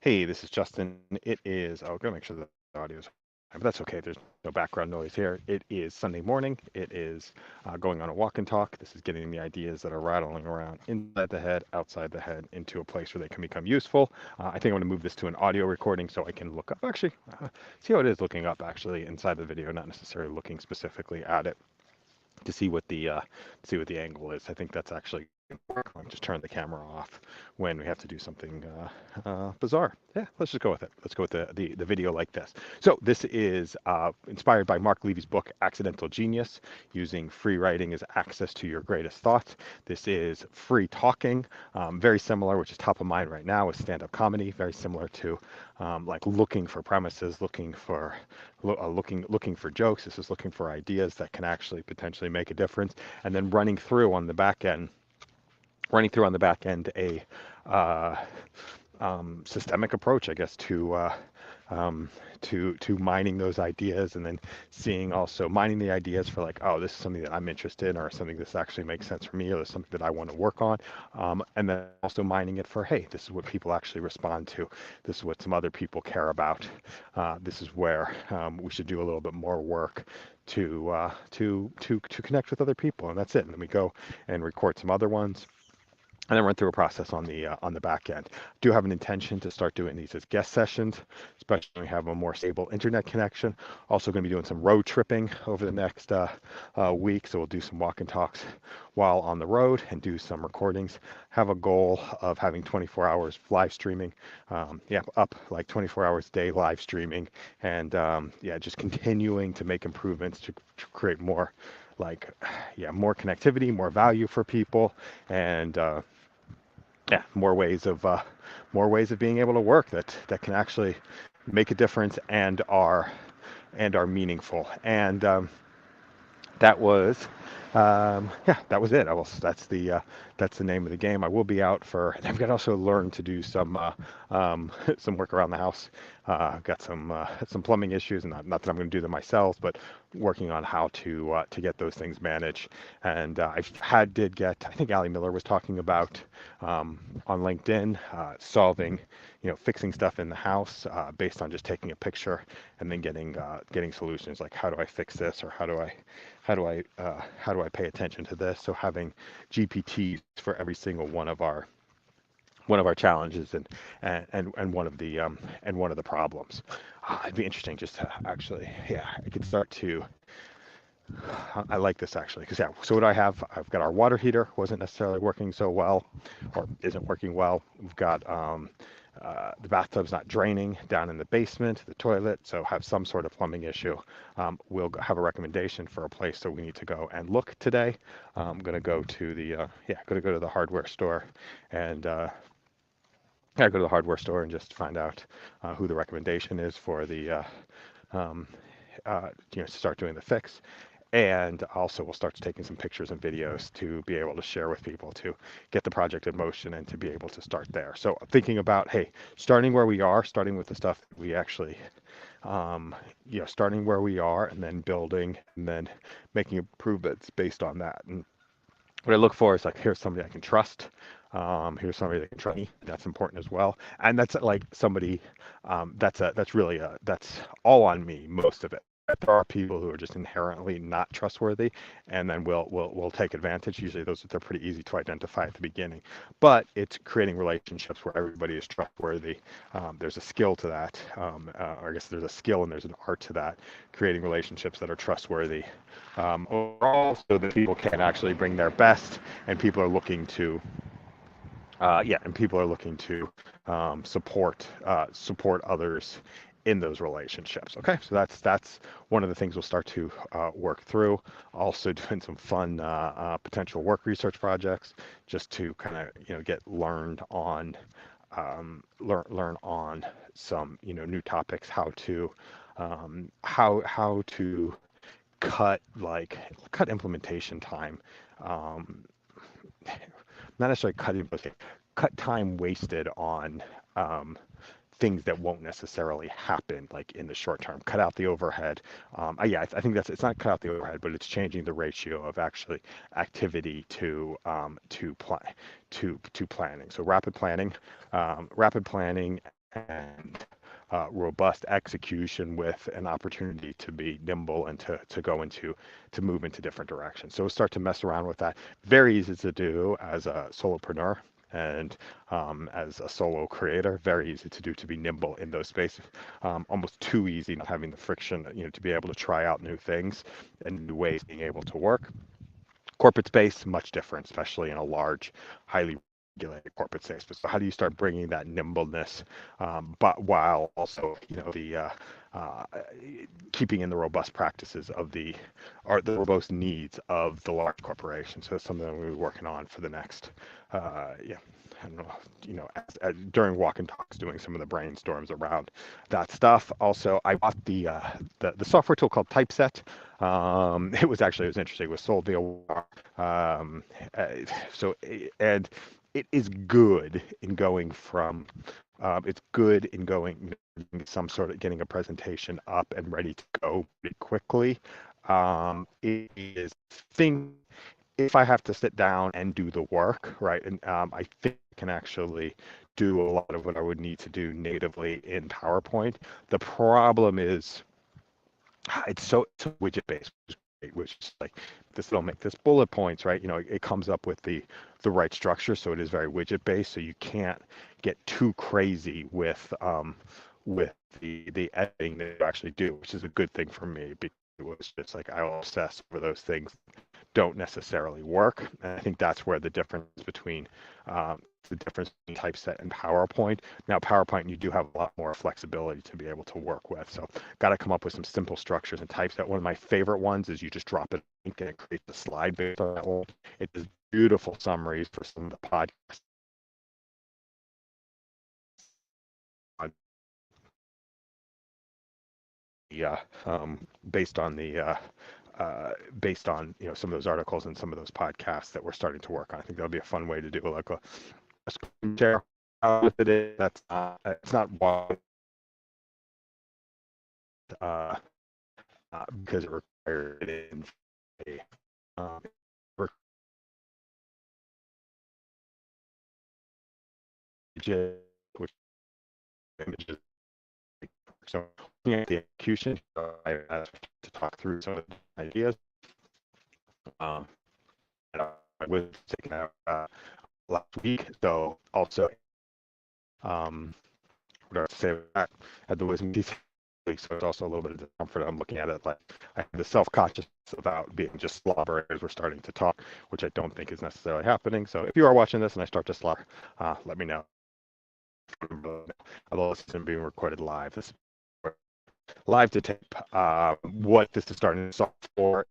Hey, this is Justin. It is, I'll go make sure the audio is, but that's okay. There's no background noise here. It is Sunday morning. It is going on a walk and talk. This is getting the ideas that are rattling around inside the head, outside the head, into a place where they can become useful. I think I'm going to move this to an audio recording so I can look up, actually, see how it is looking up actually inside the video, not necessarily looking specifically at it to see what the angle is. I think that's actually work. I'll just turn the camera off when we have to do something bizarre. Yeah, let's just go with it. Let's go with the video like this. So this is inspired by Mark Levy's book Accidental Genius, using free writing as access to your greatest thoughts. This is free talking, very similar, which is top of mind right now, is stand-up comedy. Very similar to like looking for premises, looking for jokes. This is looking for ideas that can actually potentially make a difference, and then running through on the back end a uh, systemic approach, I guess, um, to mining those ideas, and then seeing also mining the ideas for like, oh, this is something that I'm interested in, or something this actually makes sense for me, or something that I want to work on, and then also mining it for, hey, this is what people actually respond to, this is what some other people care about, this is where we should do a little bit more work to connect with other people, and that's it. And then we go and record some other ones, and then run through a process on the back end. Do have an intention to start doing these as guest sessions, especially when we have a more stable internet connection. Also going to be doing some road tripping over the next week, so we'll do some walk and talks while on the road and do some recordings. Have a goal of having 24 hours live streaming, yeah, up like 24 hours a day live streaming, and yeah, just continuing to make improvements to create more like, yeah, more connectivity, more value for people, and yeah, more ways of being able to work that can actually make a difference and are meaningful. And that was yeah, that was it. That's the name of the game. I will be out for. I've got to also learn to do some work around the house. I've got some plumbing issues, and not that I'm going to do them myself, but working on how to get those things managed. And did get. I think Ali Miller was talking about on LinkedIn, solving, fixing stuff in the house based on just taking a picture and then getting solutions like, how do I fix this, or how do I pay attention to this? So having GPTs for every single one of our challenges, and one of the problems. It'd be interesting just to actually, yeah, I could start to. I like this actually, because yeah. So what do I have? I've got our water heater wasn't necessarily working so well, or isn't working well. We've got the bathtub's not draining down in the basement, the toilet, so have some sort of plumbing issue. We'll have a recommendation for a place that we need to go and look today. I'm gonna go to the gonna go to the hardware store, and yeah, go to the hardware store and just find out who the recommendation is for the um, to start doing the fix. And also we'll start taking some pictures and videos to be able to share with people to get the project in motion and to be able to start there. So thinking about, hey, starting where we are, starting with the stuff that we actually, starting where we are, and then building, and then making improvements based on that. And what I look for is like, here's somebody I can trust. Here's somebody that can trust me. That's important as well. And that's like somebody, that's all on me, most of it. There are people who are just inherently not trustworthy, and then we'll take advantage. Usually they're pretty easy to identify at the beginning. But it's creating relationships where everybody is trustworthy. There's a skill to that, or I guess there's a skill and there's an art to that, creating relationships that are trustworthy overall, so that people can actually bring their best, and people are looking to support others in those relationships. Okay, so that's one of the things we'll start to work through. Also doing some fun potential work research projects, just to kind of get learned on learn on some new topics, how to cut implementation time, um, not necessarily cut time wasted on um, things that won't necessarily happen like in the short term. Cut out the overhead. Yeah, I think it's not cut out the overhead, but it's changing the ratio of actually activity to planning. So rapid planning and robust execution with an opportunity to be nimble and to go into to move into different directions. So start to mess around with that. Very easy to do as a solopreneur and as a solo creator. Very easy to do, to be nimble in those spaces. Almost too easy, not having the friction, to be able to try out new things and new ways being able to work. Corporate space, much different, especially in a large, highly regulated corporate space. But so how do you start bringing that nimbleness, but while also, the uh, keeping in the robust practices of the robust needs of the large corporation? So that's something that we'll be working on for the next, yeah. I don't know, during walk and talks, doing some of the brainstorms around that stuff. Also, I bought the software tool called Typeset. It was interesting. It was sold via um, uh, and it is good in going from it's good in going some sort of getting a presentation up and ready to go pretty quickly. It is thing if I have to sit down and do the work, right? And I think I can actually do a lot of what I would need to do natively in PowerPoint. The problem is it's widget based, which is like this. It'll make this bullet points, right? It comes up with the right structure, so it is very widget based. So you can't get too crazy with the editing that you actually do, which is a good thing for me because it was just like I'll obsess over those things don't necessarily work. And I think that's where the difference between Typeset and PowerPoint. Now, PowerPoint, you do have a lot more flexibility to be able to work with. So, got to come up with some simple structures and Typeset. One of my favorite ones is you just drop it and it creates a slide based on that one. It does beautiful summaries for some of the podcasts. Yeah, based on based on some of those articles and some of those podcasts that we're starting to work on. I think that'll be a fun way to do like a screen share with it. That's it's not wide uh, because it requires it in a which images. So looking at the execution, I asked to talk through some of the ideas. Um, and I was taken out last week, so also what do I have to say about that? Had the wisdom teeth, so it's also a little bit of discomfort. I'm looking at it like I have the self-consciousness about being just slobber as we're starting to talk, which I don't think is necessarily happening. So if you are watching this and I start to slobber, let me know. Although this isn't being recorded live, this is live to tape. What this is starting to solve for